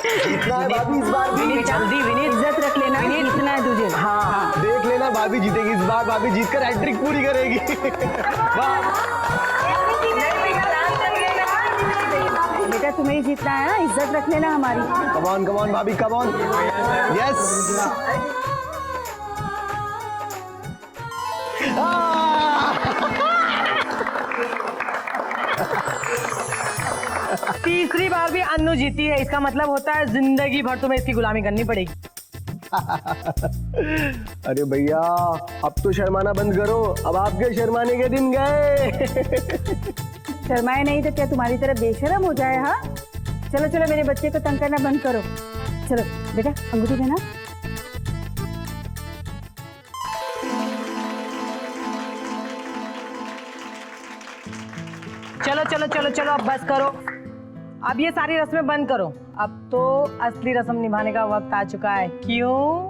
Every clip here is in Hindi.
जीतना है भाभी इस बार भी। जल्दी विनीत, इज्जत रख लेना, जीतना है तुझे। हाँ देख लेना भाभी जीतेगी इस बार, भाभी जीतकर हैट्रिक पूरी करेगी। बेटा तुम्हें ही जीतना है ना, इज्जत रख लेना हमारी। कम ऑन भाभी, कम ऑन। यस। तीसरी बार भी अन्नू जीती है, इसका मतलब होता है जिंदगी भर तुम्हें इसकी गुलामी करनी पड़ेगी। अरे भैया अब तो शर्माना बंद करो, अब आपके शर्माने के दिन गए। शर्माए नहीं तो क्या तुम्हारी तरह बेशरम हो जाए? हाँ चलो चलो, मेरे बच्चे को तंग करना बंद करो। चलो बेटा अंगूठी देना। चलो चलो चलो चलो, अब बस करो, अब ये सारी रस्में बंद करो। अब तो असली रस्म निभाने का वक्त आ चुका है। क्यों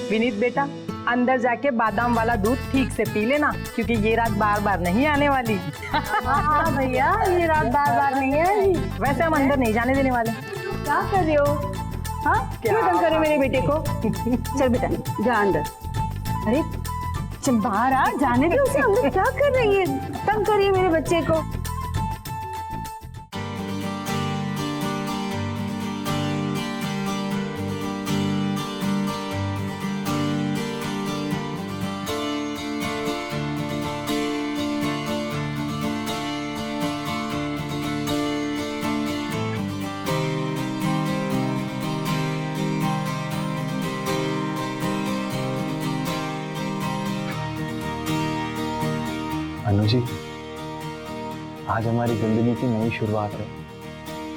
विनीत बेटा, अंदर जाके बादाम वाला दूध ठीक से पी लेना, क्योंकि ये रात बार बार नहीं आने वाली। हाँ भैया, ये रात बार बार नहीं आएगी। वैसे हम अंदर नहीं जाने देने वाले। क्या कर रहे हो? हाँ क्यों तंग करे मेरे बेटे को? चल बेटा जा अंदर। अरे चल बाहर आ, जाने दे उसे अंदर। क्या कर रही है? तंग करिए मेरे बच्चे को। अनु जी, आज हमारी जिंदगी की नई शुरुआत है,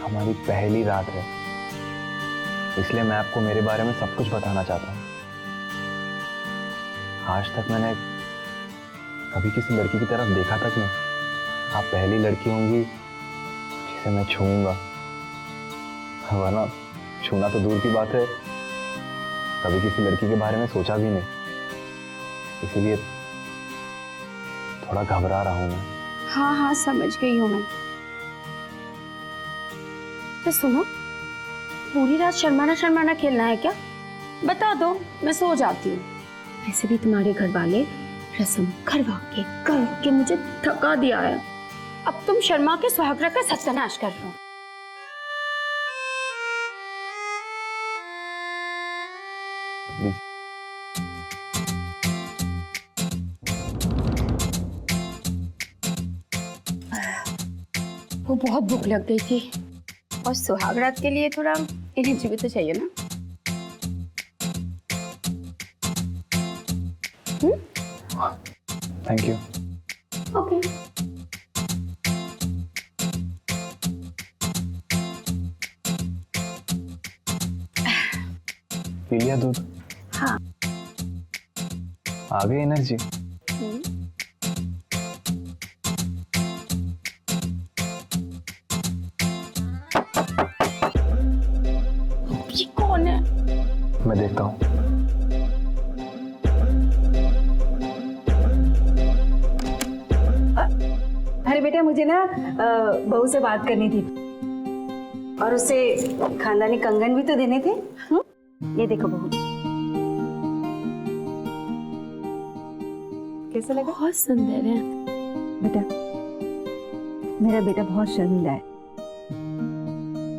हमारी पहली रात है, इसलिए मैं आपको मेरे बारे में सब कुछ बताना चाहता हूँ। आज तक मैंने कभी किसी लड़की की तरफ देखा तक नहीं। आप पहली लड़की होंगी जिसे मैं छूऊंगा, वरना छूना तो दूर की बात है, कभी किसी लड़की के बारे में सोचा भी नहीं, इसीलिए थोड़ा घबरा रहा हूं मैं। हाँ हाँ समझ गई हूँ मैं। तो सुनो, पूरी रात शर्माना शर्माना खेलना है क्या? बता दो, मैं सो जाती हूँ। वैसे भी तुम्हारे घर वाले रस्म करवा के मुझे थका दिया है। अब तुम शर्मा के सुहागरा का सत्यानाश कर रहे हो। वो बहुत भूख लग गई थी, और सुहाग रात के लिए थोड़ा एनर्जी भी तो चाहिए ना। Thank you. ओके। पी लिया दूध? हाँ। आ गई एनर्जी? ये कौन है? मैं देखता हूँ। अरे बेटा मुझे ना बहू से बात करनी थी, और उससे खानदानी कंगन भी तो देने थे। ये देखो बहू, कैसा लगा? बहुत सुंदर है। बेटा मेरा बेटा बहुत शर्मीला है,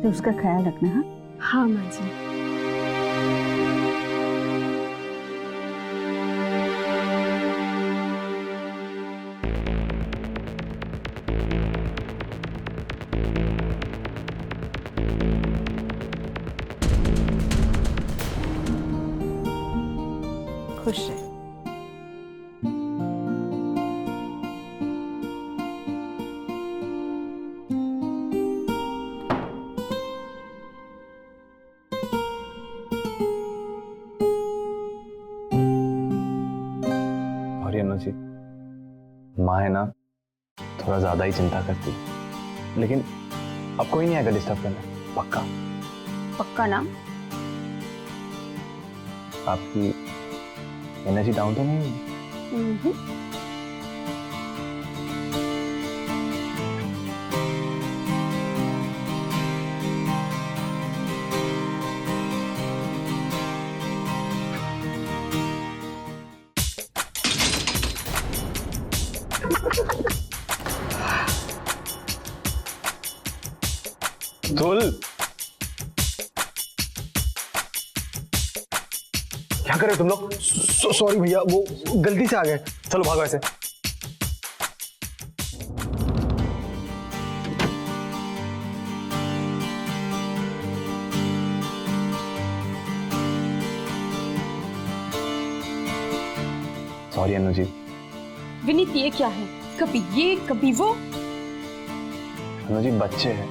तो उसका ख्याल रखना। हाँ हाँ माँ जी। खुश रहे। और ये अनु जी, माँ है ना, थोड़ा ज्यादा ही चिंता करती है, लेकिन अब कोई नहीं आएगा डिस्टर्ब करना, पक्का? पक्का ना? आपकी एनर्जी डाउन तो नहीं हुई? धुल, क्या कर रहे हो तुम लोग? सॉरी भैया, वो गलती से आ गए। चलो भागो ऐसे। सॉरी अनु जी। विनीत ये क्या है, कभी ये कभी वो। अनु जी बच्चे हैं,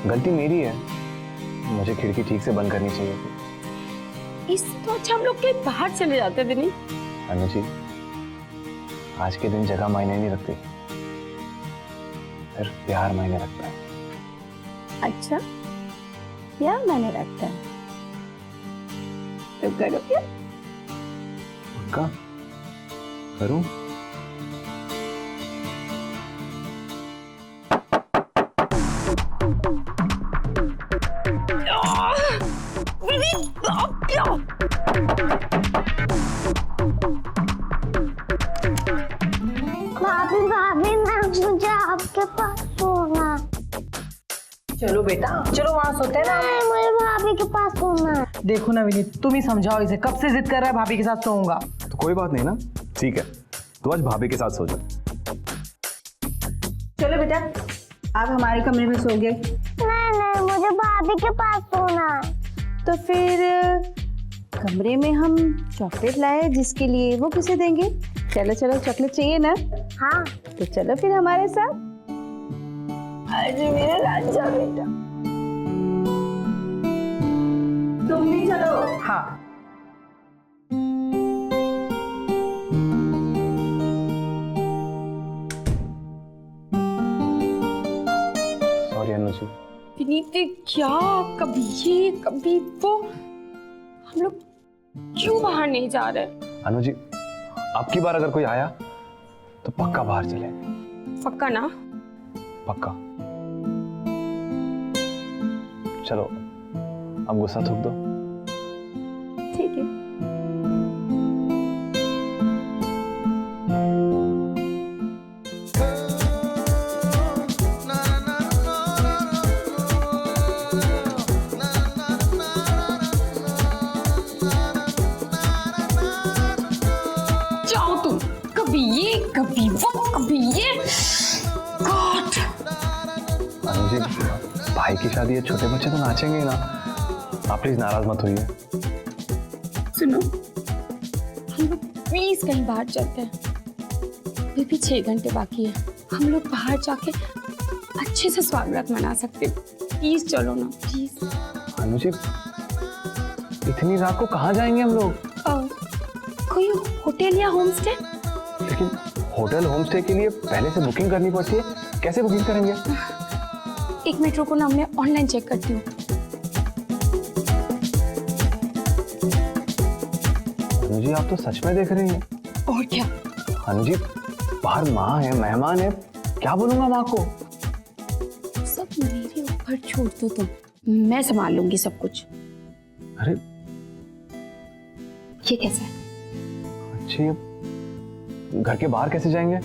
गलती मेरी है, मुझे खिड़की ठीक से बंद करनी चाहिए थी। इससे तो अच्छा हम लोग कहीं बाहर चले जाते विनीत। अनु जी आज के दिन जगह मायने नहीं रखती, सिर्फ प्यार मायने रखता है। अच्छा प्यार मैंने रखता है तो करो क्या? पक्का करूं? भाभी भाभी ना मुझे आपके पास सोना। चलो बेटा, चलो वहाँ सोते हैं ना। नहीं, मुझे भाभी के पास सोना है। देखो ना विनीत, तुम ही समझाओ इसे, कब से जिद कर रहा है भाभी के साथ सोऊंगा। तो कोई बात नहीं ना, ठीक है, तो आज भाभी के साथ सो जा। चलो बेटा, आप हमारे कमरे में सोगे। नहीं मुझे भाभी के पास सोना है। तो फिर कमरे में हम चॉकलेट लाए, जिसके लिए वो किसे देंगे? चलो चलो, चॉकलेट चाहिए ना? हाँ तो चलो फिर हमारे साथ। अरे मेरा राजा बेटा, तुम भी चलो। हाँ सॉरी अनु जी। विनीत क्या, कभी ये कभी वो, हम लोग क्यों बाहर नहीं जा रहे? अनु जी अब की बार अगर कोई आया तो पक्का बाहर चले। पक्का ना? पक्का। चलो अब गुस्सा थूक दो। ठीक है। जाओ तुम, कभी ये कभी वो कभी ये। गॉड। अनु जी भाई की शादी है, छोटे बच्चे तो नाचेंगे ही ना, आप प्लीज नाराज मत होइए। सुनो, हम लोग प्लीज कहीं बाहर चलते हैं, अभी भी 6 घंटे बाकी है, हम लोग बाहर जाके अच्छे से स्वागत मना सकते हैं। प्लीज चलो ना, प्लीज। अनु जी इतनी रात को कहाँ जाएंगे हम लोग? कोई होटल या होम स्टे? लेकिन होटल होम स्टे के लिए पहले से बुकिंग करनी पड़ती है, कैसे बुकिंग करेंगे? 1 मिनट रुको ना, मैं ऑनलाइन चेक करती हूँ। अनु जी आप तो सच में देख रही हैं। और क्या? अनु जी बाहर माँ है, मेहमान है, क्या बोलूंगा माँ को? सब मेरे ऊपर छोड़ दो तुम, मैं संभाल लूंगी सब कुछ। अरे ये कैसा है? अच्छी, अब घर के बाहर कैसे जाएंगे?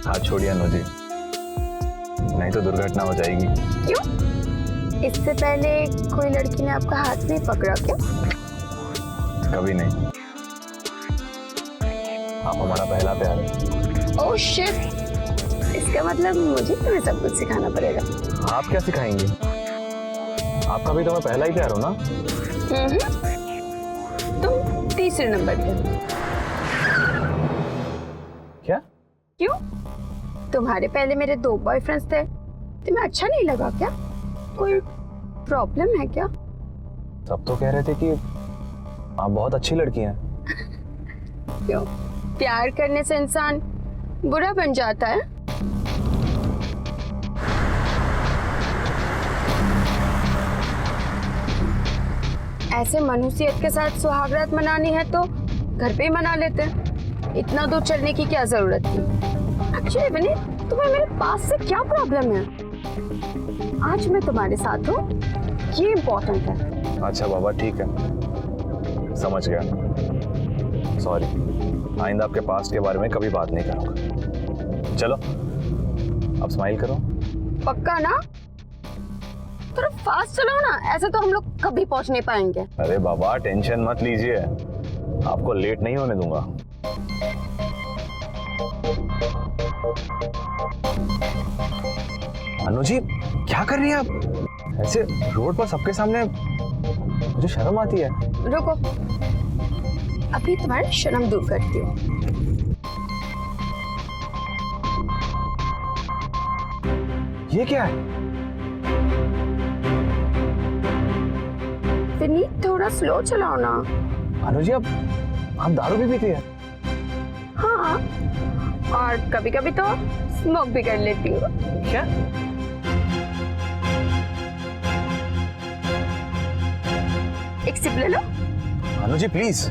हाथ छोड़िए अनु जी, नहीं तो दुर्घटना हो जाएगी। क्यों? इससे पहले कोई लड़की ने आपका हाथ नहीं पकड़ा क्या? कभी नहीं, आप हमारा पहला प्यार है। ओह शिट, इसका इसका मतलब मुझे तुम्हें सब कुछ सिखाना पड़ेगा। आप क्या सिखाएंगे? आपका भी तो मैं पहला ही प्यार हो ना। तुम तीसरे नंबर पे। क्या? क्यों? तुम्हारे पहले मेरे 2 बॉयफ्रेंड्स थे, तुम्हें अच्छा नहीं लगा क्या? कोई प्रॉब्लम है क्या? सब तो कह रहे थे कि आप बहुत अच्छी लड़की हैं। क्यों? प्यार करने से इंसान बुरा बन जाता है? ऐसे मनुष्यत के साथ सुहागरात मनानी है तो घर पे ही मना लेते हैं, इतना दूर चलने की क्या जरूरत थी? एक्चुअली बनी, तुम्हें मेरे पास से क्या प्रॉब्लम है? आज मैं तुम्हारे साथ हूँ, ये इम्पोर्टेंट है। अच्छा बाबा ठीक है, समझ गया। सॉरी, आइंदा आपके पास्ट के बारे में कभी बात नहीं करूंगा। चलो अब स्माइल करो। पक्का ना? थोड़ा फास्ट चलाओ ना, ऐसे तो हम लोग कभी पहुंच नहीं पाएंगे। अरे बाबा टेंशन मत लीजिए, आपको लेट नहीं होने दूंगा। अनु जी क्या कर रही हैं आप? ऐसे रोड पर सबके सामने, मुझे शर्म आती है। रुको, अभी तुम्हारी शर्म दूर करती हूँ। ये क्या है? विनीत थोड़ा स्लो चलाओ ना। अनु जी आप दारू भी पीती है? हाँ, और कभी कभी तो स्मोक भी कर लेती हूँ। क्या? एक सिप ले लो। अनु जी प्लीज,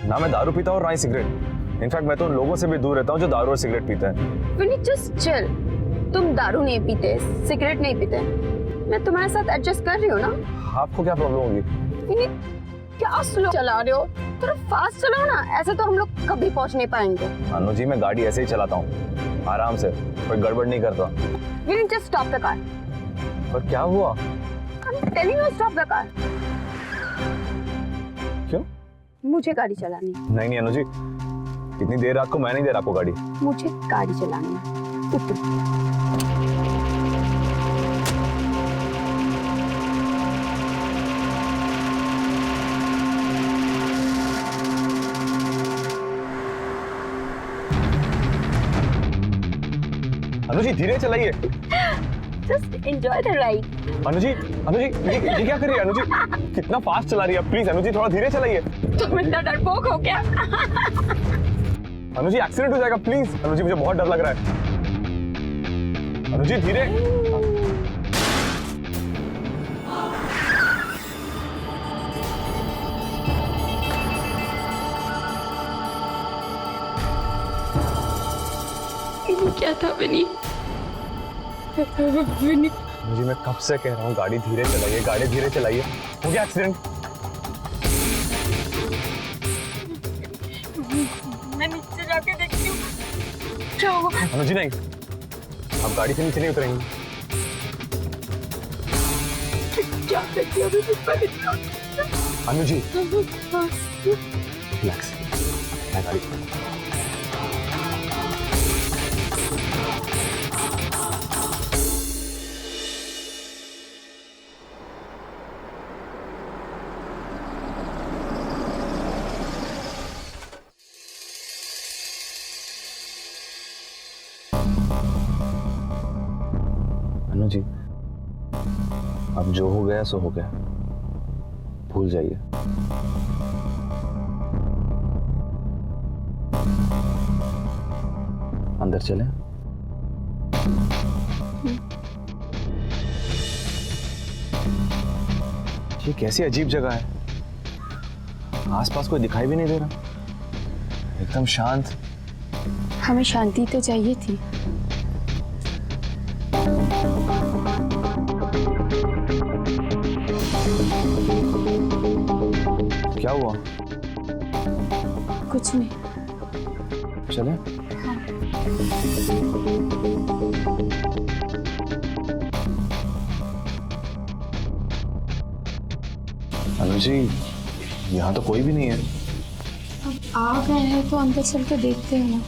ना मैं दारू पीता हूँ और ना ही सिगरेट। इनफैक्ट मैं तो उन लोगों से भी दूर रहता हूँ जो दारू और सिगरेट पीते हैं। विनीत जस्ट चिल, तुम दारू नहीं पीते, सिगरेट नहीं पीते, मैं तुम्हारे साथ एडजस्ट कर रही हूँ ना। आपको क्या प्रॉब्लम होगी? विनीत क्या स्लो चला रहे हो? थोड़ा फास्ट चलाओ ना, ऐसे तो हम लोग कभी पहुंच नहीं पाएंगे। अनु जी मैं गाड़ी ऐसे ही चलाता हूँ, आराम से, कोई गड़बड़ नहीं करता। Vineet just stop the car. पर क्या हुआ? I am telling you stop the car. क्यों? मुझे गाड़ी चलानी है। नहीं अनु जी, इतनी देर रात को मैं नहीं दे रहा आपको गाड़ी। मुझे गाड़ी चलानी है। अनु जी धीरे चलाइए। Just enjoy the ride. Anu ji ये क्या कर रही है? अनु जी कितना फास्ट चला रही है, प्लीज अनु जी थोड़ा धीरे चलाइए। तुम इतना डरपोक हो क्या? अनु जी एक्सीडेंट हो जाएगा, प्लीज। अनु जी मुझे बहुत डर लग रहा है। अनु जी धीरे। क्या था विनीत? विनीत जी मैं कब से कह रहा हूँ गाड़ी धीरे चलाइए, गाड़ी धीरे चलाइए। हो गया एक्सीडेंट? मैं नीचे जाके देखती हूँ क्या होगा। अनु जी नहीं, आप गाड़ी से नीचे नहीं उतरेंगे। क्या करती हो अनु जी रिलैक्स, मैं गाड़ी अनु जी अब जो हो गया सो हो गया, भूल जाइए। अंदर चलें? ये कैसी अजीब जगह है, आसपास कोई दिखाई भी नहीं दे रहा, एकदम शांत। हमें शांति तो चाहिए थी। क्या हुआ? कुछ नहीं। चले? अनु जी यहाँ तो कोई भी नहीं है। अब आ गए हैं तो अंदर चल के देखते हैं ना।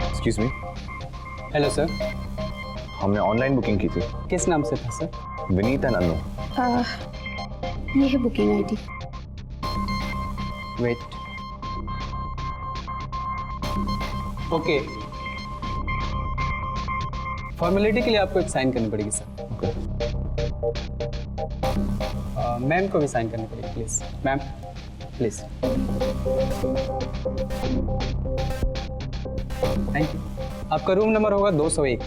एक्सक्यूज मी, हेलो सर, हमने ऑनलाइन बुकिंग की थी। किस नाम से था सर? विनीत एंड अनु। ये है booking ID. Wait, okay. Formality के लिए आपको एक साइन करनी पड़ेगी सर। ओके। मैम को भी साइन करनी पड़ेगी please. Ma'am please. Thank you. आपका रूम नंबर होगा 201।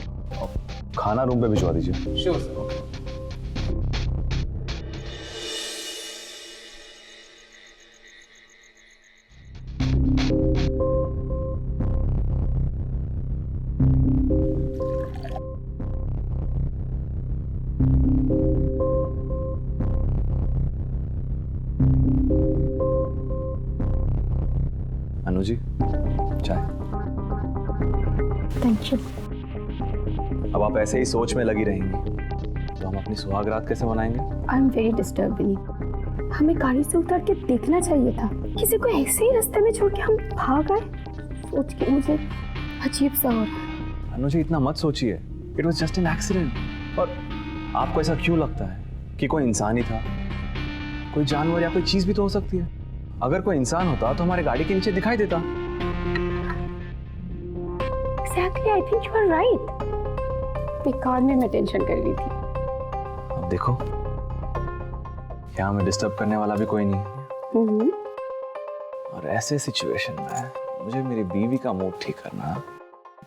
खाना रूम पे भिजवा दीजिए। Sure sir. अनु जी, चाय। Thank you. अब आप ऐसे ही सोच में लगी रहेंगी तो हम अपनी सुहाग रात कैसे मनाएंगे? I am very disturb Vineet. हमें गाड़ी से उतर के देखना चाहिए था। किसी को ऐसे ही रास्ते में छोड़ के हम भाग गए। सोच के मुझे अजीब सा हो रहा है। अनु जी, इतना मत सोचिए। It was just an accident. और आपको ऐसा क्यों लगता है कि कोई इंसान ही था? कोई जानवर या कोई चीज भी तो हो सकती है। अगर कोई इंसान होता तो हमारे गाड़ी के नीचे दिखाई देता। Exactly, I think you are right. बेकार में मैं टेंशन कर रही थी। अब देखो, यहाँ हमें डिस्टर्ब करने वाला भी कोई नहीं है। और ऐसे सिचुएशन में मुझे मेरी बीवी का मूड ठीक करना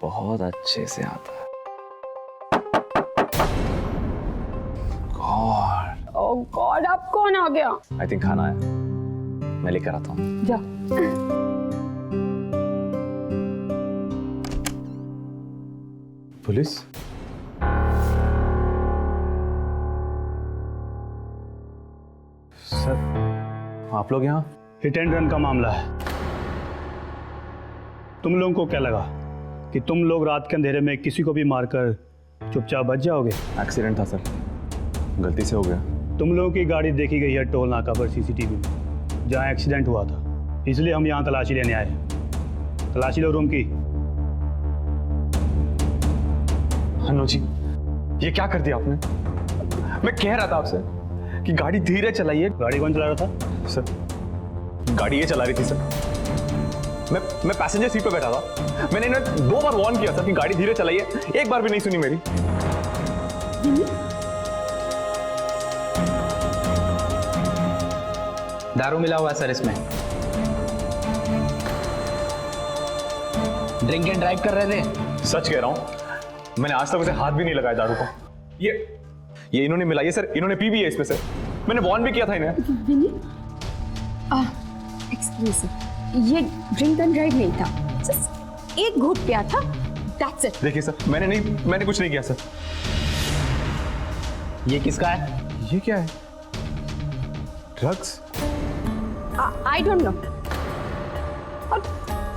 बहुत अच्छे से आता है। गॉड, ओह गॉड, अब कौन आ गया? आई थिंक खाना है, मैं लेकर आता हूँ। जा। पुलिस? सर, आप लोग यहाँ? हिट एंड रन का मामला है। तुम लोगों को क्या लगा कि तुम लोग रात के अंधेरे में किसी को भी मारकर चुपचाप बच जाओगे? एक्सीडेंट था सर, गलती से हो गया। तुम लोगों की गाड़ी देखी गई है टोल नाका पर सीसीटीवी में, जहाँ एक्सीडेंट हुआ था। इसलिए हम यहाँ तलाशी लेने आए हैं। तलाशी लो रूम की। अनु जी, ये क्या कर दिया आपने? मैं कह रहा था आपसे कि गाड़ी धीरे चलाइए। गाड़ी कौन चला रहा था? सर, गाड़ी ये चला रही थी सर। मैं पैसेंजर सीट पे बैठा था। मैंने इन्हें 2 बार वार्न किया सर कि गाड़ी धीरे चलाइए, एक बार भी नहीं सुनी मेरी। दारू मिला हुआ है सर इसमें। ड्रिंक एंड ड्राइव कर रहे थे? सच कह रहा हूं, मैंने आज तक उसे हाथ भी नहीं लगाया दारू को। ये इन्होंने मिलाई है सर, इन्होंने पी भी है इसमें से। मैंने वार्न भी किया था इन्हें। एक्सक्यूज मी, ये ड्रिंक एंड ड्राइव नहीं था, जस्ट एक घूंट पिया था, दैट्स इट। देखिए सर, मैंने कुछ नहीं किया सर। ये किसका है? ये क्या है? ड्रग्स? I don't know. और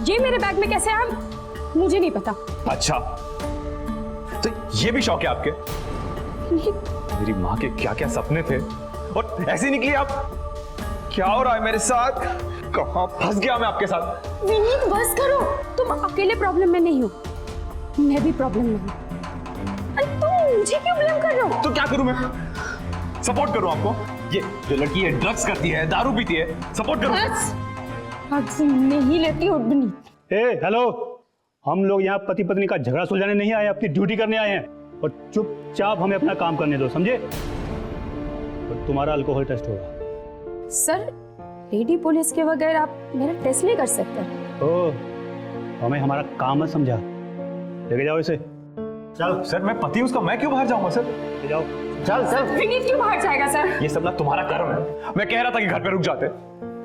ये मेरे बैग में कैसे आया मुझे नहीं पता। अच्छा, तो ये भी शौक है आपके? मेरी माँ के क्या क्या सपने थे और ऐसे ही निकली आप। क्या हो रहा है मेरे साथ? कहाँ फंस गया मैं आपके साथ? विनीत बस करो, तुम अकेले प्रॉब्लम में नहीं हो, मैं भी प्रॉब्लम में हूँ। अरे तुम मुझे क्यों ब्लेम कर रहे हो? तो क्या करूं मैं? सपोर्ट करूं आपको? ये जो लड़की है ड्रग्स करती है, दारू पीती है, सपोर्ट करूं? बस नहीं लेती हो विनीत। ए हेलो, हम लोग यहाँ पति पत्नी का झगड़ा सुलझाने नहीं आए, अपनी ड्यूटी करने आए हैं। और चुपचाप हमें अपना काम करने दो, समझे? और तुम्हारा अल्कोहल टेस्ट होगा। सर, लेडी पुलिस के बगैर आप मेरा टेस्ट नहीं कर सकते। ओह, हमें हमारा काम मत समझा। लेके जाओ इसे। चल सर, मैं पति हूं उसका, मैं क्यों बाहर जाऊंगा सर? ले जाओ। चल सर। विनीत क्यों बाहर जाएगा सर? ये सब ना तुम्हारा कर्म है। मैं कह रहा था कि घर पे रुक जाते।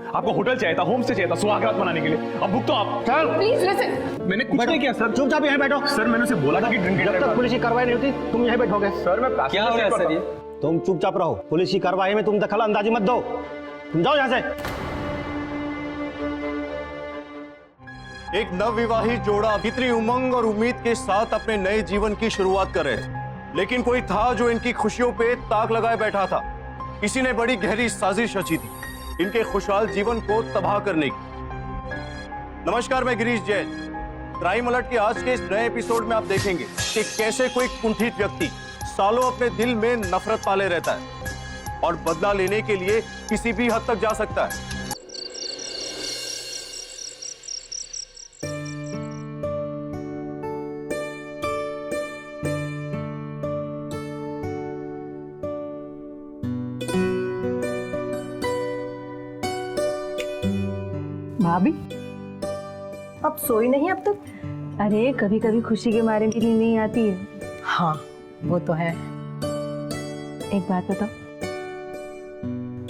आपको होटल चाहिए था, होम स्टे चाहिए था सुहागरात मनाने के लिए। अब भुगतो आप। चल प्लीज लिसन। मैंने कुछ नहीं किया सर। चुपचाप यहाँ बैठो। सर, मैंने उसे बोला था कि ड्रिंक जब तक पुलिस की कार्रवाई नहीं होती तुम यहीं बैठोगे। सर, मैं क्या हो रहा है सर? ये तुम चुपचाप रहो, पुलिस की कार्रवाई में तुम दखल अंदाजी मत दो। तुम जाओ यहाँ से। एक नवविवाहित जोड़ा कितनी उमंग और उम्मीद के साथ अपने नए जीवन की शुरुआत कर रहे थे, लेकिन कोई था जो इनकी खुशियों पे ताक लगाए बैठा था। किसी ने बड़ी गहरी साजिश रची थी इनके खुशहाल जीवन को तबाह करने की। नमस्कार, मैं गिरीश जैन। क्राइम अलर्ट के आज के इस नए एपिसोड में आप देखेंगे कि कैसे कोई कुंठित व्यक्ति सालों अपने दिल में नफरत पाले रहता है और बदला लेने के लिए किसी भी हद तक जा सकता है। भाभी अब सोई नहीं अब तक? अरे कभी कभी खुशी के मारे भी नींद नहीं आती है। हाँ वो तो है। एक बात बताओ,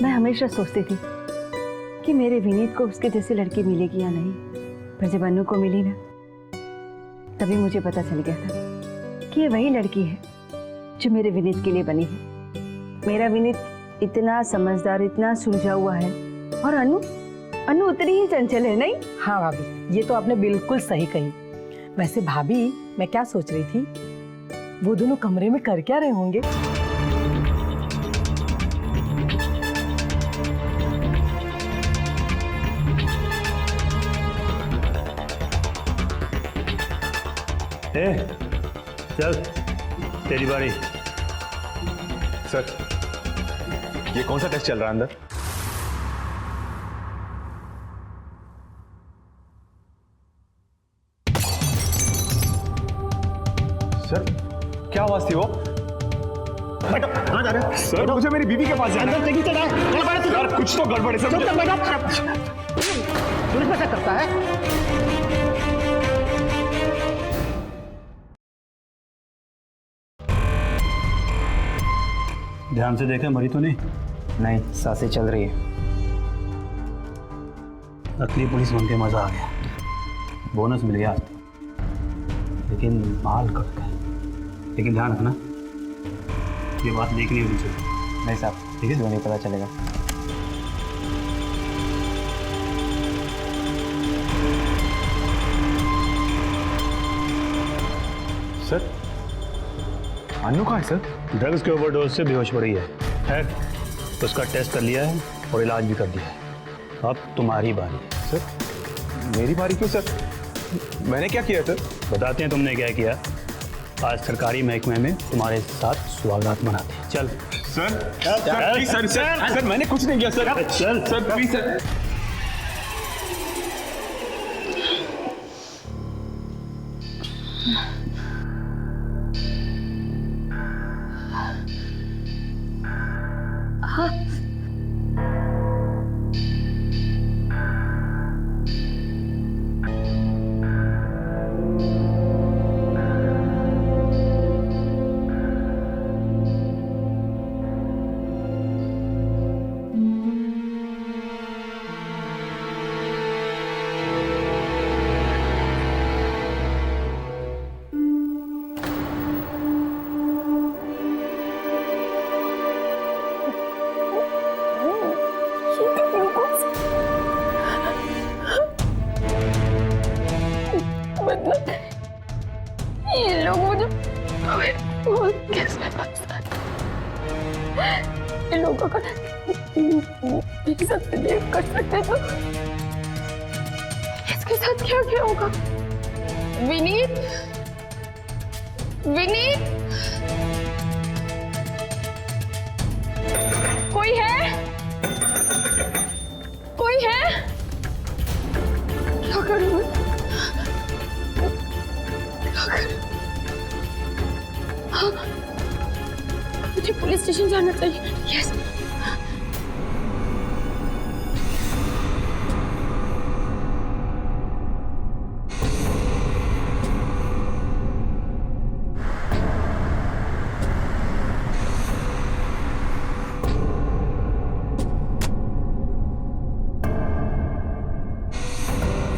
मैं हमेशा सोचती थी कि मेरे विनीत को उसके जैसी लड़की मिलेगी या नहीं, पर जब अनु को मिली ना, तभी मुझे पता चल गया था कि ये वही लड़की है जो मेरे विनीत के लिए बनी है। मेरा विनीत इतना समझदार, इतना सुलझा हुआ है, और अनु उतनी ही चंचल है, नहीं? हाँ भाभी, ये तो आपने बिल्कुल सही कही। वैसे भाभी, मैं क्या सोच रही थी, वो दोनों कमरे में कर क्या रहे होंगे? चल तेरी बारी। सर, ये कौन सा टेस्ट चल रहा है अंदर? सर, क्या आवाज थी वो? सर, मुझे मेरी बीवी के पास जाना है। यार, कुछ तो गड़बड़ है सर। पुलिस ऐसा करता है? ध्यान से देखा, मरी तो नहीं? नहीं, सांसें चल रही है। असली पुलिस बन के मजा आ गया, बोनस मिल गया, लेकिन माल कट गया। लेकिन ध्यान रखना, ये बात देखनी होनी चाहिए। नहीं साहब, ठीक है, नहीं पता चलेगा। सर, अनु कहाँ है सर? ड्रग्स के ओवरडोज से बेहोश पड़ी है। खैर, उसका टेस्ट कर लिया है और इलाज भी कर दिया है। अब तुम्हारी बारी है। सर, मेरी बारी क्यों सर? मैंने क्या किया सर? बताते हैं तुमने क्या किया। आज सरकारी महकमे में तुम्हारे साथ स्वागत मनाते हैं। चल सर, मैंने कुछ नहीं किया सर। चल सर प्लीज सर। ये लोग मुझे कैसे ये लोग अगर मेरे साथ बिहेव कर सकते तो इसके साथ क्या क्या होगा? विनीत, विनीत, कोई है? कोई है? क्या करूं मैं? हाँ, मुझे पुलिस स्टेशन जाना चाहिए। यस।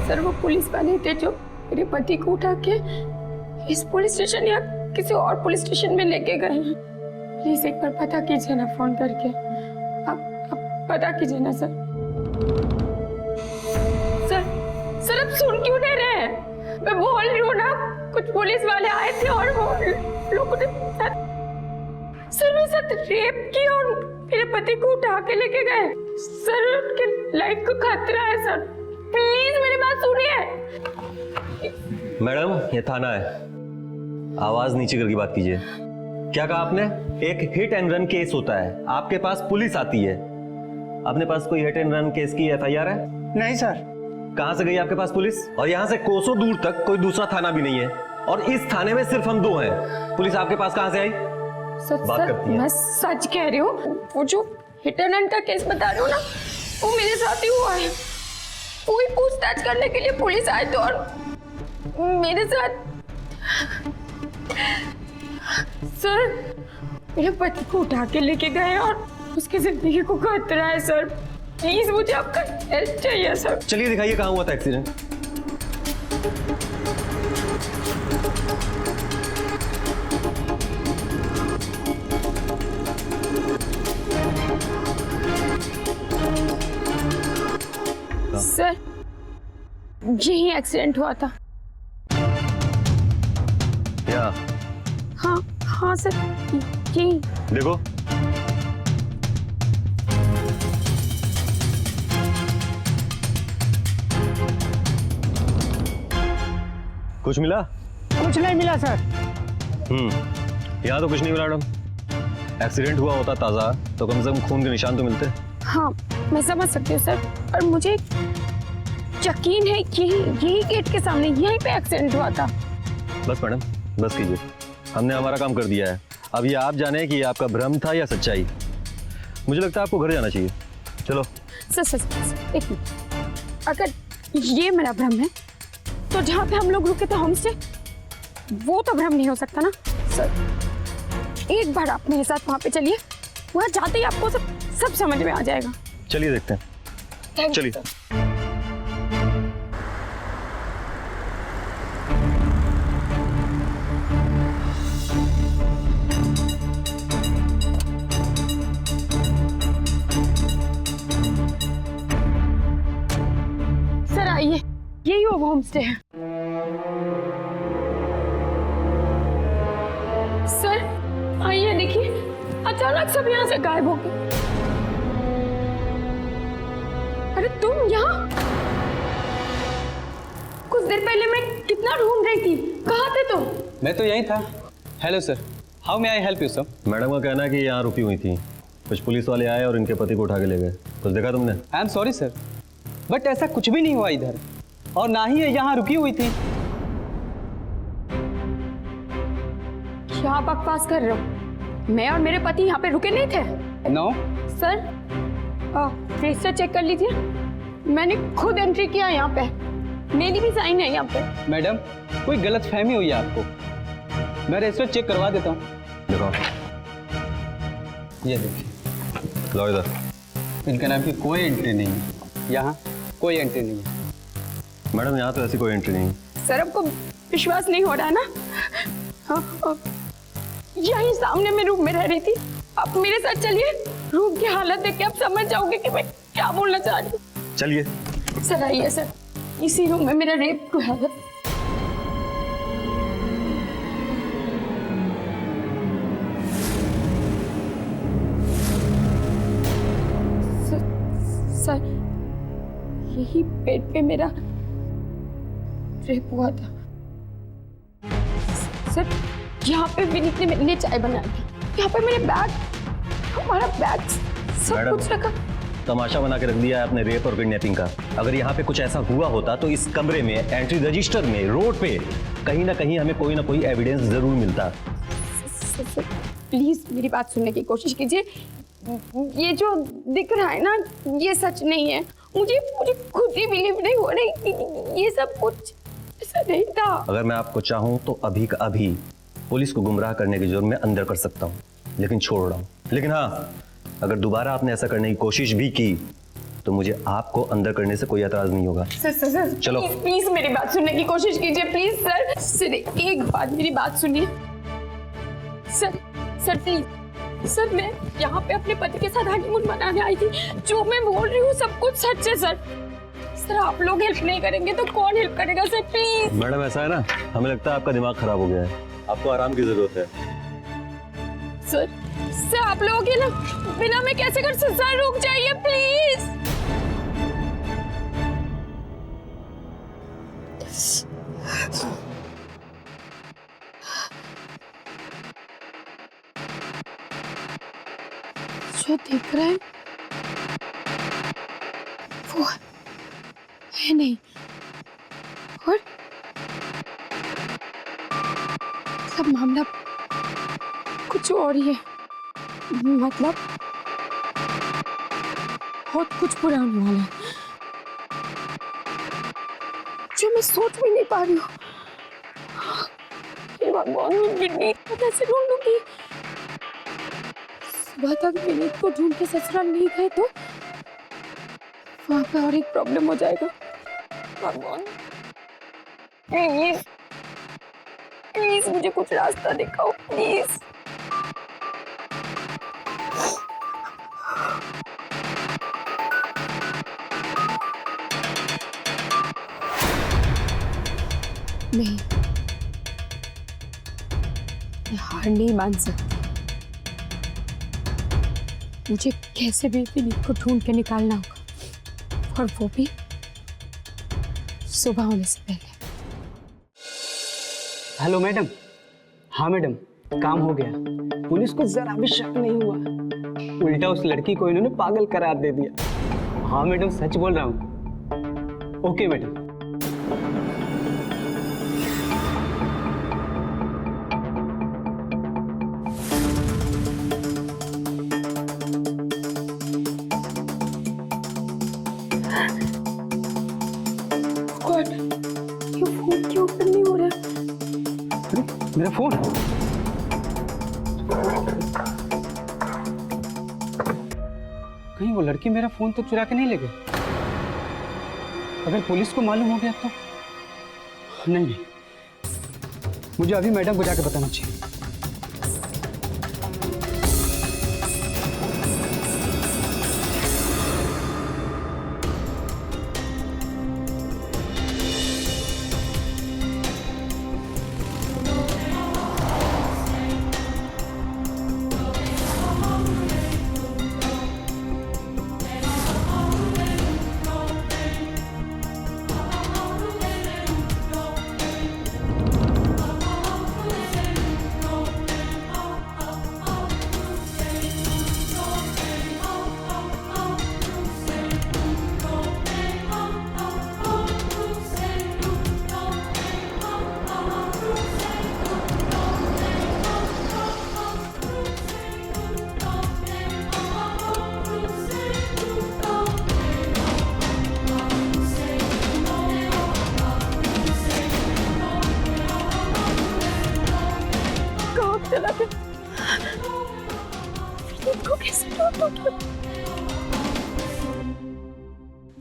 सर, वो पुलिस वाले थे जो मेरे पति को उठा के इस पुलिस स्टेशन या किसी और पुलिस स्टेशन में लेके गए हैं। प्लीज एक बार पता कीजिए ना फोन करके। आप पता कीजिए ना सर। सर आप सुन क्यों नहीं रहे? मैं बोल रही हूँ ना, कुछ पुलिस वाले आए थे और वो लोगों ने सर मेरे साथ रेप की और मेरे पति को उठा के लेके गए। सर उनके लाइफ को खतरा है सर, प्लीज मेरी बात सुनिए। मैडम ये थाना है, आवाज नीचे करके बात कीजिए। क्या कहा आपने? एक हिट एंड रन केस होता है, आपके पास पुलिस आती है। अपने पास कोई हिट एंड रन केस की एफआईआर है? नहीं सर। कहां से गई आपके पास पुलिस? और यहां से कोसों दूर तक कोई दूसरा थाना भी नहीं है, और इस थाने में सिर्फ हम 2 हैं। पुलिस आपके पास कहां से आई? बात करती है। मैं सच कह रही हूँ, वो जो हिट एंड रन का केस बता रही हूँ ना, वो मेरे साथ ही हुआ है। कोई पूछताछ करने के लिए पुलिस आए तो, और मेरे साथ सर मेरे पति को उठा के लेके गए और उसकी जिंदगी को खतरा है सर। प्लीज मुझे आपका हेल्प चाहिए सर। चलिए दिखाइए कहां हुआ था एक्सीडेंट। सर यही एक्सीडेंट हुआ था। या हाँ हाँ सर यही। देखो कुछ मिला? कुछ नहीं मिला सर। यहाँ तो कुछ नहीं मिला मैडम। एक्सीडेंट हुआ होता ताजा तो कम से कम खून के निशान तो मिलते। हाँ मैं समझ सकती हूँ सर, पर मुझे यकीन है यही गेट के सामने यहीं पे एक्सीडेंट हुआ था। बस मैडम बस कीजिए, हमने हमारा काम कर दिया है। अब ये आप जाने कि आपका भ्रम था या सच्चाई। मुझे लगता है आपको घर जाना चाहिए। चलो। सर एक मिनट, अगर ये मेरा भ्रम है तो जहाँ पे हम लोग रुके थे होम स्टे, वो तो भ्रम नहीं हो सकता ना सर। एक बार आप मेरे साथ वहाँ पे चलिए, वहाँ जाते ही आपको सब समझ में आ जाएगा। चलिए देखते हैं। थैंक यू चलिए। सर। सर आइए, यही वो होम स्टे है। सर आइए देखिए, अचानक सब यहाँ से गायब हो गए। अरे तुम यहाँ? कुछ देर पहले मैं कितना ढूंढ रही थी, कहाँ थे तुम? मैं तो यहीं था। Hello sir, how may I help you sir? Madam का कहना है कि यहाँ रुकी हुई थी, कुछ पुलिस वाले आए और इनके पति को उठा के ले गए। कुछ देखा तुमने? I am sorry sir, but ऐसा कुछ भी नहीं हुआ इधर, और ना ही ये यहाँ रुकी हुई थी। क्या बकवास कर रहे हो? मैं और मेरे पति यहाँ पे रुके नहीं थे। नो सर रजिस्टर चेक कर लीजिए, मैंने खुद एंट्री किया यहाँ पे, मेरी भी साइन है यहाँ पे। मैडम कोई गलत फहमी हुई है आपको, मैं रजिस्टर चेक करवा देता हूँ। देखो ये देखिए, लो इधर। इनके नाम की कोई एंट्री नहीं है, यहाँ कोई एंट्री नहीं है। मैडम यहाँ तो ऐसी कोई एंट्री नहीं। सर आपको विश्वास नहीं हो रहा है ना? यहीं सामने मैं रूम में रह रही थी, आप मेरे साथ चलिए, रूम की हालत देख के आप समझ जाओगे कि मैं क्या बोलना चाह रही हूँ। चलिए। सर आइए सर, इसी रूम में मेरा रेप हुआ है। सर यही बेड पे मेरा रेप हुआ था। सर यहाँ पे विनीत ने मेरे लिए चाय बनाई थी, यहाँ पे मेरे बैग, हमारा बैग, सब मैडम, कुछ रखा। तमाशा बना के रख दिया है आपने रेप और किडनैपिंग का। अगर यहाँ पे कुछ ऐसा हुआ होता तो इस कमरे में, एंट्री रजिस्टर में, रोड पे कहीं ना कहीं हमें कोई ना कोई एविडेंस जरूर मिलता। सर प्लीज मेरी बात सुनने की कोशिश कीजिए, ये जो दिख रहा है ना ये सच नहीं है। मुझे खुद ही बिलीव नहीं हो रही कि ये सब कुछ ऐसा नहीं था। अगर मैं आपको चाहूँ तो अभी का अभी पुलिस को गुमराह करने के जुर्म में अंदर कर सकता हूँ, लेकिन छोड़ रहा हूँ। लेकिन हाँ, अगर दोबारा आपने ऐसा करने की कोशिश भी की तो मुझे आपको अंदर करने से कोई एतराज नहीं होगा। सर चलो। प्लीज मेरी बात सुनने की कोशिश कीजिए, प्लीज सर एक बात मेरी बात सुनिए। सर प्लीज सर, मैं यहाँ पे अपने पति के साथ हनीमून मनाने आई थी, जो मैं बोल रही हूँ सब कुछ सच है सर। आप लोग हेल्प नहीं करेंगे तो कौन हेल्प करेगा सर, प्लीज। मैडम ऐसा है ना, हमें लगता है आपका दिमाग खराब हो गया है, आपको आराम की जरूरत है। सर आप लोगों के ना बिना मैं कैसे कर सकता? सर रुक जाइए प्लीज। जो दिख रहा है वो है नहीं, और सब मामला कुछ और ही है। मतलब बहुत कुछ बुरा होने वाला है जो मैं सोच भी नहीं पा रही हूँ। हे भगवान, मैं विनीत को कैसे ढूंढूंगी? सुबह तक विनीत को ढूंढ के ससुराल नहीं गए तो वहां पे और एक प्रॉब्लम हो जाएगा। भगवान प्लीज प्लीज मुझे कुछ रास्ता दिखाओ प्लीज। नहीं, मैं हार नहीं मान सकती। मुझे कैसे भी विनीत को ढूंढ के निकालना होगा, और वो भी सुबह होने से पहले। Hello madam. हाँ मैडम, काम हो गया। पुलिस को जरा भी शक नहीं हुआ, उल्टा उस लड़की को इन्होंने पागल करार दे दिया। हाँ मैडम, सच बोल रहा हूँ। Okay madam. ये फोन क्यों ओपन नहीं हो रहा? मेरा फोन कहीं वो लड़की मेरा फोन तो चुरा के नहीं ले गई? अगर पुलिस को मालूम हो गया तो नहीं, मुझे अभी मैडम को जाके बताना चाहिए।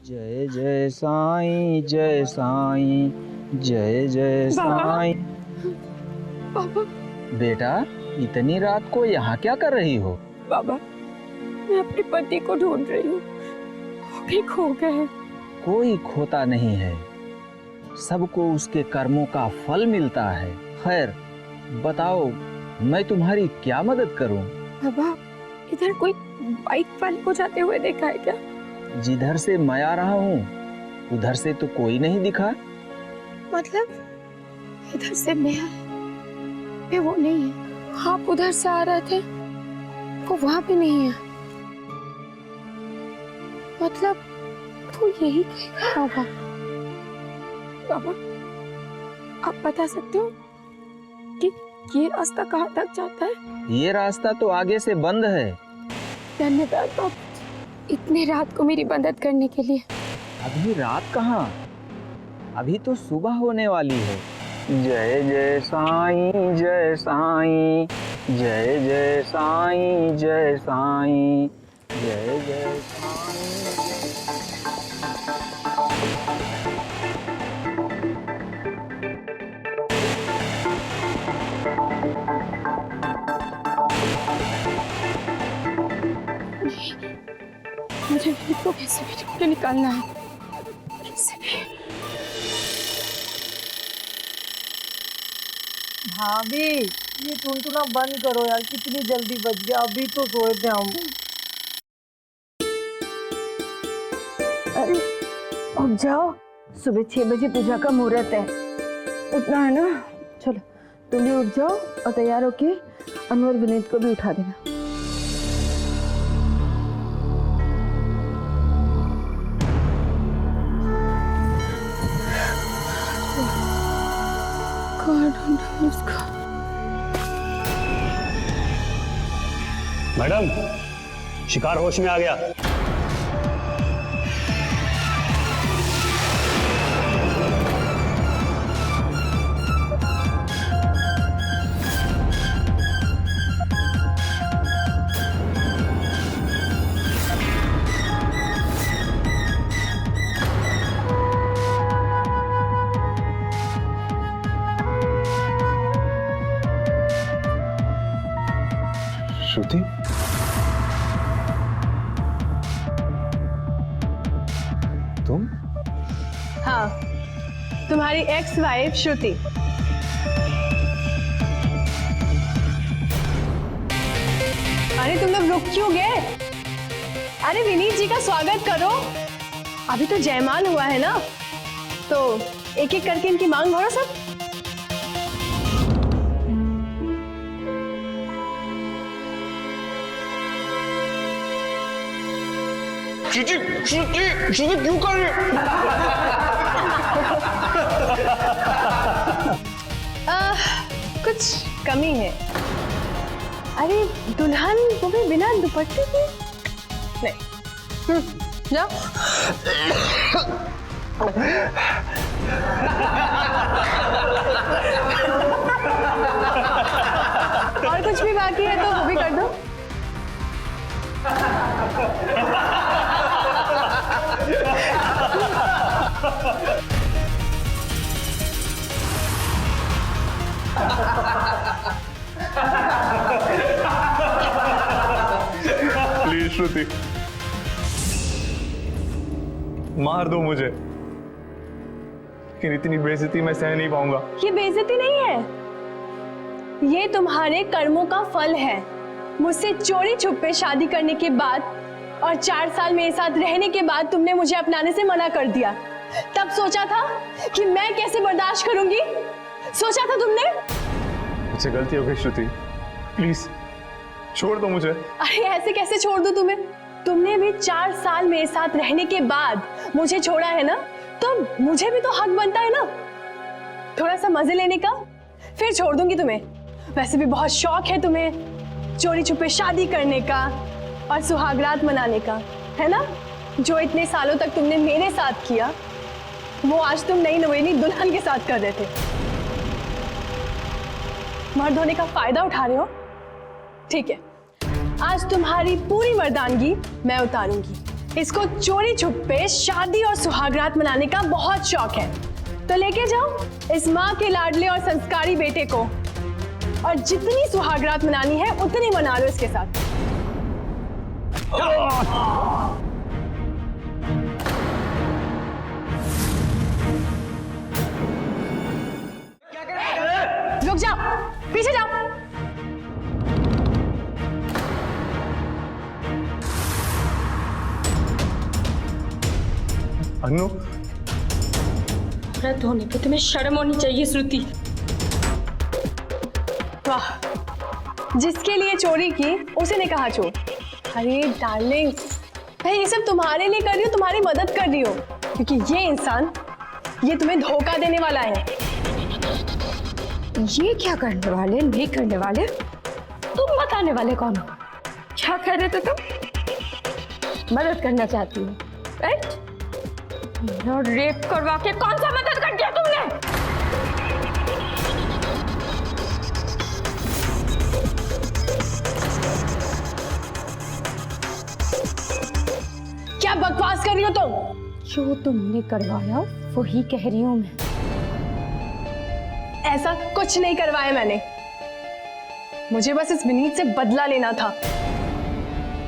जय जय साईं, जय साईं, जय जय साईं। बाबा, बेटा, इतनी रात को यहाँ क्या कर रही हो? बाबा, मैं अपने पति को ढूंढ रही हूँ, वो भी खो गए। कोई खोता नहीं है, सबको उसके कर्मों का फल मिलता है। खैर बताओ, मैं तुम्हारी क्या मदद करूं? बाबा, इधर कोई बाइक वाले को जाते हुए देखा है क्या? जिधर से मैं आ रहा हूँ उधर से तो कोई नहीं दिखा। मतलब इधर से मैं वो नहीं है। आप उधर से आ रहे थे, वो वहां भी नहीं है। मतलब तो यही कहीं होगा। बाबा, आप बता सकते हो कि ये रास्ता कहाँ तक जाता है? ये रास्ता तो आगे से बंद है। धन्यवाद बाबा, इतनी रात को मेरी मदद करने के लिए। अभी रात कहाँ, अभी तो सुबह होने वाली है। जय जय साईं, जय साईं, जय जय साईं, जय साईं, जय जय साईं। मुझे विनीत को कैसे भी ढूंढ के निकालना है, कैसे भी। भाभी, ये टुनटुना बंद करो यार, कितनी जल्दी बज गया, अभी तो सोए थे हम। अरे उठ जाओ, सुबह 6 बजे पूजा का मुहूर्त है, उठना है ना। चलो तुम भी उठ जाओ और तैयार होके अनवर विनीत को भी उठा देना। उसको। मैडम, शिकार होश में आ गया। श्रुति, तुम? हाँ, तुम्हारी एक्स वाइफ श्रुति। अरे तुम लोग रुक क्यों गए? अरे विनीत जी का स्वागत करो। अभी तो जयमाल हुआ है ना, तो एक एक करके इनकी मांग भरो सब। क्यों कर रहे? कुछ कमी है। अरे दुल्हन वो भी बिना दुपट्टे की? नहीं। जाओ। और कुछ भी बाकी है तो वो भी कर दो। प्लीज श्रुति, मार दो मुझे, लेकिन इतनी बेइज्जती मैं सह नहीं पाऊंगा। ये बेइज्जती नहीं है, ये तुम्हारे कर्मों का फल है। मुझसे चोरी छुपे शादी करने के बाद और 4 साल मेरे साथ रहने के बाद तुमने मुझे अपनाने से मना कर दिया। तब सोचा था कि मैं कैसे बर्दाश्त करूंगी? सोचा था तुमने? मुझसे गलती हो गई श्रुति, प्लीज छोड़ दो मुझे। अरे ऐसे कैसे छोड़ दूं तुम्हें? तुमने भी 4 साल मेरे साथ रहने के बाद मुझे छोड़ा है ना, तो मुझे भी तो हक बनता है ना थोड़ा सा मजे लेने का। फिर छोड़ दूंगी तुम्हें। वैसे भी बहुत शौक है तुम्हें चोरी छुपे शादी करने का और सुहागरात मनाने का, है ना? जो इतने सालों तक तुमने मेरे साथ किया, वो आज तुम नई नवेली दुल्हन के साथ कर रहे थे। मर्द होने का फायदा उठा रहे हो? ठीक है, आज तुम्हारी पूरी मर्दानगी मैं उतारूंगी। इसको चोरी छुपे शादी और सुहागरात मनाने का बहुत शौक है, तो लेके जाओ इस माँ के लाडले और संस्कारी बेटे को, और जितनी सुहागरात मनानी है उतनी मना लो इसके साथ। रुक जाओ, पीछे जाओ। अनु, औरत होने पे तुम्हें शर्म होनी चाहिए श्रुति। वाह, जिसके लिए चोरी की उसे ने कहा चोर। अरे डार्लिंग, मैं ये सब तुम्हारे लिए कर रही हूँ, तुम्हारी मदद कर रही हूँ, क्योंकि ये इंसान ये तुम्हें धोखा देने वाला है। ये क्या करने वाले नहीं करने वाले तुम बताने वाले कौन हो? क्या कह रहे थे तुम? मदद करना चाहती हो, राइट? रेप करवा के कौन सा मदद कर दिया तुमने? क्या बकवास कर रही हो तुम? जो तुमने करवाया वही कह रही हूं मैं। ऐसा कुछ नहीं करवाया मैंने। मुझे बस इस विनीत से बदला लेना था।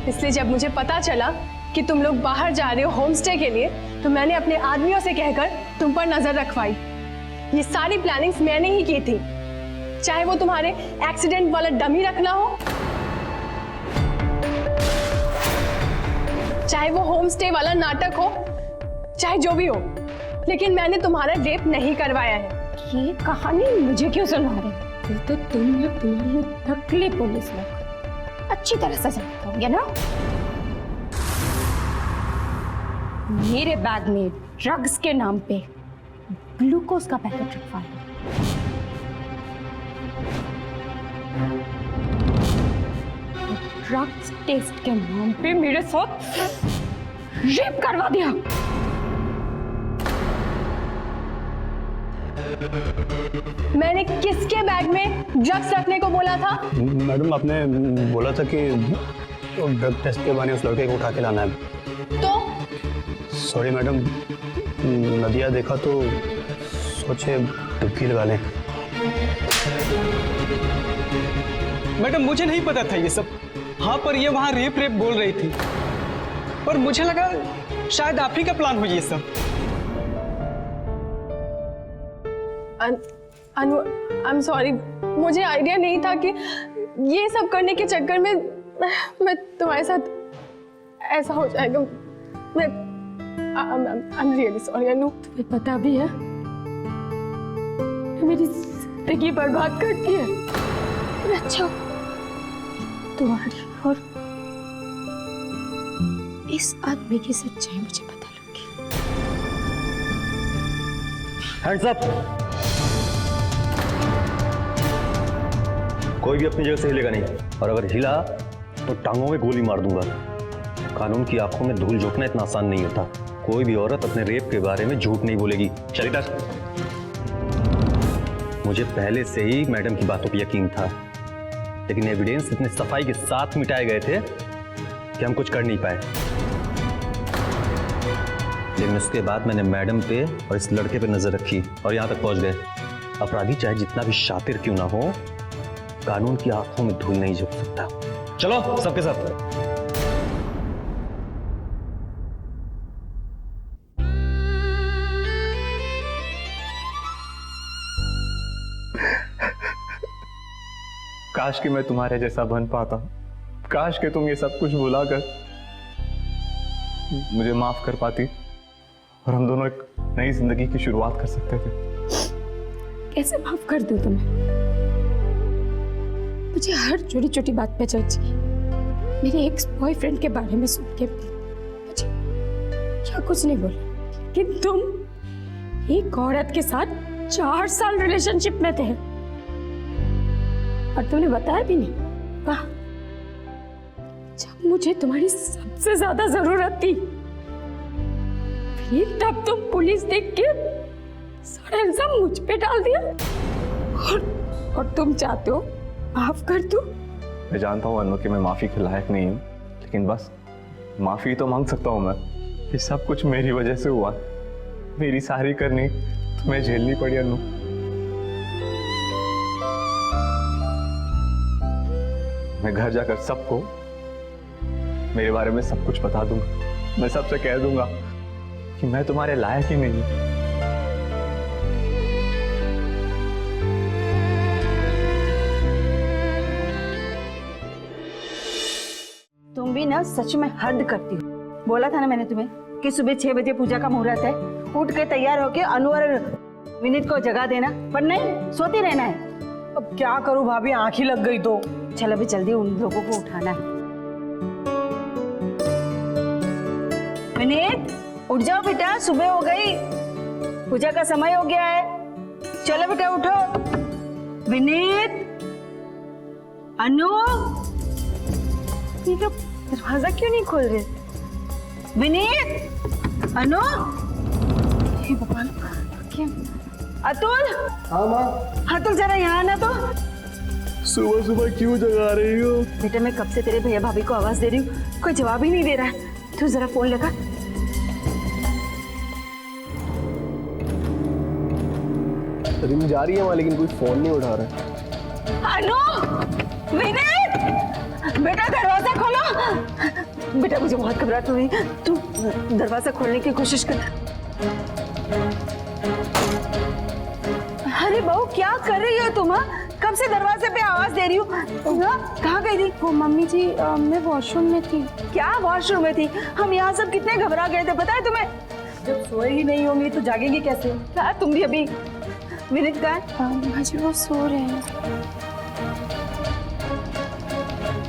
इसलिए जब मुझे पता चला कि तुम लोग बाहर जा रहे हो होम स्टे के लिए, तो मैंने अपने आदमियों से कहकर तुम पर नजर रखवाई। ये सारी प्लानिंग्स मैंने ही की थी, चाहे वो तुम्हारे एक्सीडेंट वाला डमी रखना हो, चाहे वो होम स्टे वाला नाटक हो, चाहे जो भी हो, लेकिन मैंने तुम्हारा रेप नहीं करवाया है। ये कहानी मुझे क्यों सुना रहे? ये तो तुम और तुम्हारी नकली पुलिस लोग अच्छी तरह से जानते होंगे ना। मेरे बैग में ड्रग्स के नाम पे ग्लूकोज का पैकेट रखवा लो, ड्रग्स टेस्ट के नाम पे मेरे साथ रेप करवा दिया। मैंने किसके बैग में ड्रग्स रखने को बोला था? मैडम आपने बोला था कि ड्रग टेस्ट के बहाने उस लड़के को उठा के लाना है। तो सॉरी मैडम, नदिया देखा तो सोचे डुबकी लगा लें। मैडम मुझे नहीं पता था ये सब। हाँ, पर ये वहाँ रेप बोल रही थी, पर मुझे लगा शायद आप ही का प्लान हो ये सब। अनु, आई एम सॉरी, मुझे आइडिया नहीं था कि ये सब करने के चक्कर में मैं तुम्हारे साथ ऐसा हो जाएगा। मैं आई एम रियली सॉरी अनु। तुम्हें पता भी है मेरी जिंदगी बर्बाद करती है। अच्छा, तुम्हारी और इस आदमी की सच्चाई मुझे पता लगी। Hands up. कोई भी अपनी जगह से हिलेगा नहीं, और अगर हिला तो टांगों में गोली मार दूंगा। कानून की आंखों में धूल झोंकना इतना आसान नहीं होता। कोई भी औरत अपने रेप के बारे में झूठ नहीं बोलेगी। चल इधर। मुझे पहले से ही मैडम की बातों पर यकीन था, लेकिन एविडेंस इतने सफाई के साथ मिटाए गए थे कि हम कुछ कर नहीं पाए। लेकिन उसके बाद मैंने मैडम पे और इस लड़के पे नजर रखी और यहां तक पहुंच गए। अपराधी चाहे जितना भी शातिर क्यों ना हो, कानून की आंखों में धूल नहीं झोंक सकता। चलो सबके साथ। काश कि मैं तुम्हारे जैसा बन पाता। काश कि तुम ये सब कुछ भुलाकर मुझे माफ कर पाती और हम दोनों एक नई जिंदगी की शुरुआत कर सकते थे। कैसे माफ कर दूं तुम्हें? मुझे हर छोटी छोटी बात पे जज किया। मेरे एक्स बॉयफ्रेंड के बारे में सुन के मुझे क्या कुछ नहीं बोला, कि तुम एक औरत के साथ 4 साल रिलेशनशिप में थे और तुमने बताया भी नहीं। वाह, जब मुझे तुम्हारी सबसे ज्यादा जरूरत थी, फिर तब तुम पुलिस देख के सारा इल्जाम मुझ पे डाल दिया और तुम चाहते हो माफ कर दूं? मैं जानता हूँ अनु कि मैं माफी के लायक नहीं हूँ, लेकिन बस माफी तो मांग सकता हूँ मैं। ये सब कुछ मेरी वजह से हुआ। मेरी सारी करनी तुम्हें झेलनी पड़ी अनु। मैं घर जाकर सबको मेरे बारे में सब कुछ बता दूंगा। मैं सबसे कह दूंगा कि मैं तुम्हारे लायक ही नहीं। तुम भी ना सच में हद करती हो। बोला था ना मैंने तुम्हें कि सुबह 6 बजे पूजा का मुहूर्त है, उठ के तैयार होके अनु और विनीत को जगा देना, पर नहीं, सोती रहना है। अब क्या करूं भाभी, आंख ही लग गई तो। चलो अभी जल्दी उन लोगों को उठाना है। विनीत, उठ जाओ बेटा, सुबह हो गई, पूजा का समय हो गया है। चलो बेटा उठो। विनीत, अनु, ये लोग दरवाजा क्यों नहीं खोल रहे? विनीत, अनु, हे भगवान, क्या? अतुल, हाँ माँ। अतुल जरा यहाँ आना तो। सुबह सुबह क्यों जगा रही हो? बेटा मैं कब से तेरे भैया भाभी को आवाज दे रही हूँ, कोई जवाब ही नहीं दे रहा है। तू जरा फोन लगा। रिंग जा रही है वहाँ, लेकिन कोई फोन नहीं उठा रहा। अनु, विनीत, बेटा दरवाजा खोलो। बेटा मुझे बहुत घबराहट हो रही है, तू दरवाजा खोलने की कोशिश कर। अरे बहू क्या कर रही हो तुम? कब से दरवाजे पे आवाज दे रही हूँ। कहाँ गई थी? वो मम्मी जी, मैं वॉशरूम में थी। क्या वॉशरूम में थी? हम यहाँ सब कितने घबरा गए थे, पता है तुम्हें? जब सोए ही नहीं होंगी तो जागेंगी कैसे? क्या तुम भी अभी? विनीत का जी वो सो रहे हैं।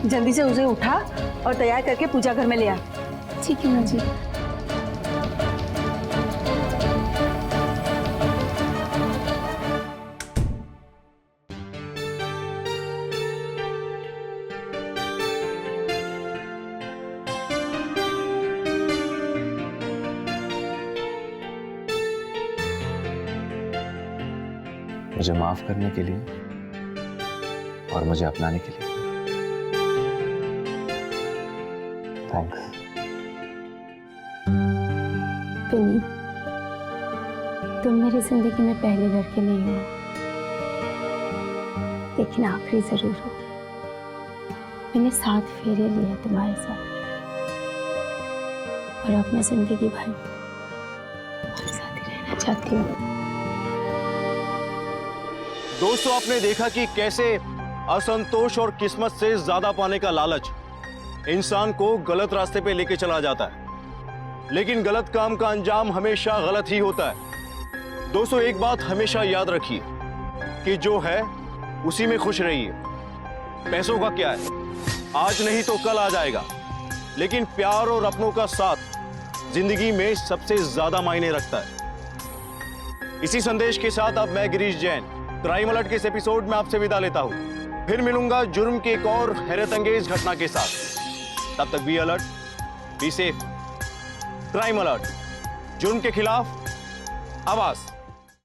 जल्दी से उसे उठा और तैयार करके पूजा घर में ले आ। ठीक है माँ जी। मुझे माफ करने के लिए और मुझे अपनाने के लिए। थैंक्स। विनीत, तुम मेरी जिंदगी में पहले लड़के नहीं हो, लेकिन आखिरी जरूर हो। मैंने 7 फेरे लिए तुम्हारे साथ, और अब मैं जिंदगी भर तुम्हारे साथ ही रहना चाहती हूँ। दोस्तों, आपने देखा कि कैसे असंतोष और किस्मत से ज्यादा पाने का लालच इंसान को गलत रास्ते पे लेके चला जाता है, लेकिन गलत काम का अंजाम हमेशा गलत ही होता है। दोस्तों, एक बात हमेशा याद रखिए कि जो है उसी में खुश रहिए। पैसों का क्या है, आज नहीं तो कल आ जाएगा, लेकिन प्यार और अपनों का साथ जिंदगी में सबसे ज्यादा मायने रखता है। इसी संदेश के साथ अब मैं गिरीश जैन क्राइम अलर्ट के इस एपिसोड में आपसे विदा लेता हूं। फिर मिलूंगा जुर्म की एक और हैरत अंगेज घटना के साथ। तब तक be alert, be safe. Crime alert, जुर्म के खिलाफ आवाज।